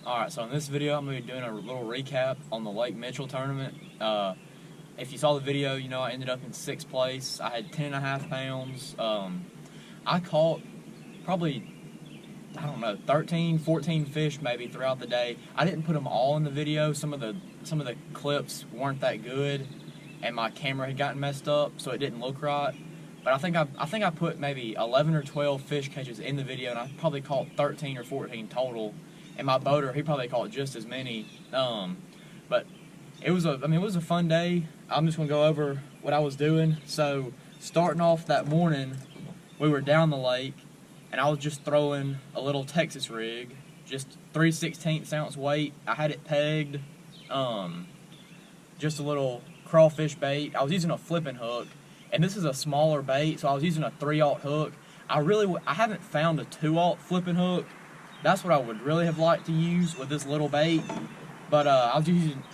Alright, so in this video I'm going to be doing a little recap on the Lake Mitchell tournament. If you saw the video, you know I ended up in 6th place. I had 10.5 pounds. I caught probably, 13, 14 fish maybe throughout the day. I didn't put them all in the video. Some of the clips weren't that good, and my camera had gotten messed up, so it didn't look right. But I think I put maybe 11 or 12 fish catches in the video, and I probably caught 13 or 14 total. And my boater, he probably caught just as many. But it was a fun day. I'm just gonna go over what I was doing. So starting off that morning, we were down the lake, and I was just throwing a little Texas rig, just 3/16 ounce weight. I had it pegged, just a little crawfish bait. I was using a flipping hook, and this is a smaller bait, so I was using a 3/0 hook. I haven't found a 2/0 flipping hook. That's what I would really have liked to use with this little bait. But I was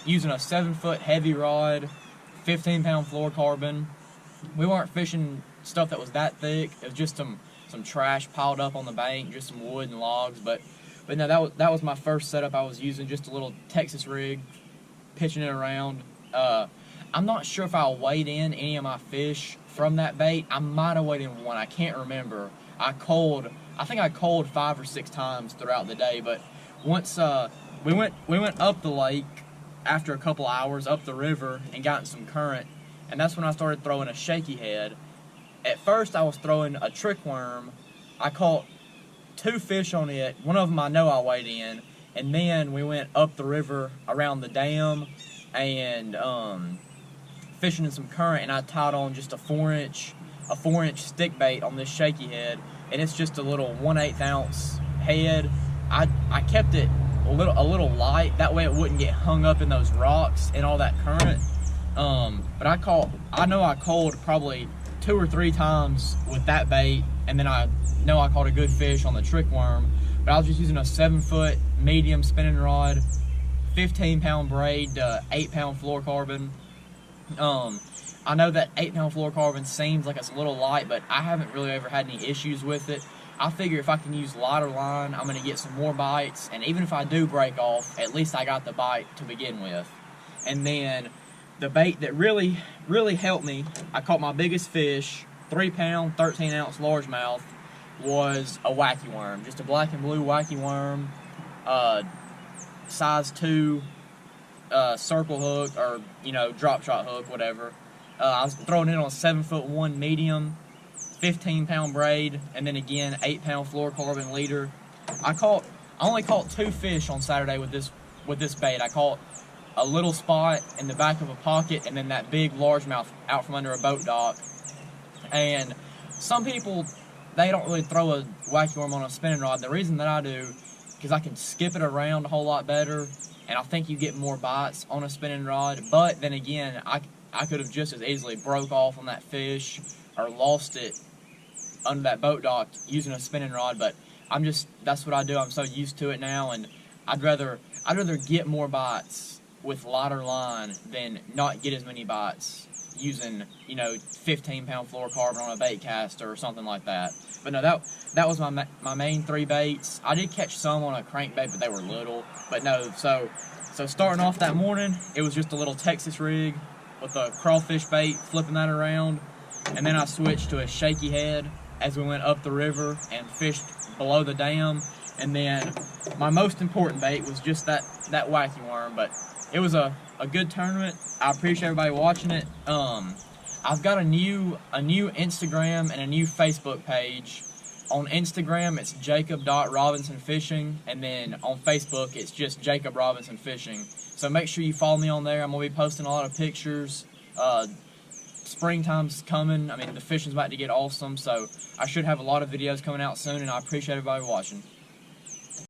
using a 7-foot heavy rod, 15-pound fluorocarbon. We weren't fishing stuff that was that thick. It was just some trash piled up on the bank, just some wood and logs. But no, that was my first setup. I was using just a little Texas rig, pitching it around. I'm not sure if I weighed in any of my fish from that bait. I might have weighed in one. I can't remember. I think I culled 5 or 6 times throughout the day, but once we went up the lake after a couple hours up the river and got in some current, and that's when I started throwing a shaky head. At first I was throwing a trick worm. I caught 2 fish on it. One of them I know I weighed in, and then we went up the river around the dam and fishing in some current, and I tied on just a 4-inch stick bait on this shaky head, and it's just a little 1/8 ounce head. I kept it a little light, that way it wouldn't get hung up in those rocks and all that current. But I know I culled probably 2 or 3 times with that bait, and then I know I caught a good fish on the trick worm. But I was just using a 7-foot medium spinning rod, 15-pound braid, 8-pound fluorocarbon. I know that 8-pound fluorocarbon seems like it's a little light, but I haven't really ever had any issues with it. I figure if I can use lighter line, I'm going to get some more bites, and even if I do break off, at least I got the bite to begin with. And then the bait that really helped me, I caught my biggest fish, 3-pound, 13-ounce largemouth, was a wacky worm, just a black and blue wacky worm, size 2 circle hook, or drop shot hook, whatever. I was throwing it on a 7'1" medium, 15-pound braid, and then again 8-pound fluorocarbon leader. I only caught 2 fish on Saturday with this bait. I caught a little spot in the back of a pocket, and then that big largemouth out from under a boat dock. And some people, they don't really throw a wacky worm on a spinning rod. The reason that I do, because I can skip it around a whole lot better, and I think you get more bites on a spinning rod. But then again, I could have just as easily broke off on that fish or lost it under that boat dock using a spinning rod. But that's what I do. I'm so used to it now, and I'd rather get more bites with lighter line than not get as many bites using 15-pound fluorocarbon on a bait caster or something like that. But no, that was my main 3 baits. I did catch some on a crankbait, but they were little. But no, so starting off that morning, it was just a little Texas rig with a crawfish bait, flipping that around, and then I switched to a shaky head as we went up the river and fished below the dam. And then my most important bait was just that wacky worm. But it was a good tournament. I appreciate everybody watching it. I've got a new Instagram and a new Facebook page. On Instagram, it's jacob.robinsonfishing, and then on Facebook, it's just Jacob Robinson Fishing. So make sure you follow me on there. I'm going to be posting a lot of pictures. Springtime's coming. I mean, the fishing's about to get awesome, so I should have a lot of videos coming out soon, and I appreciate everybody watching.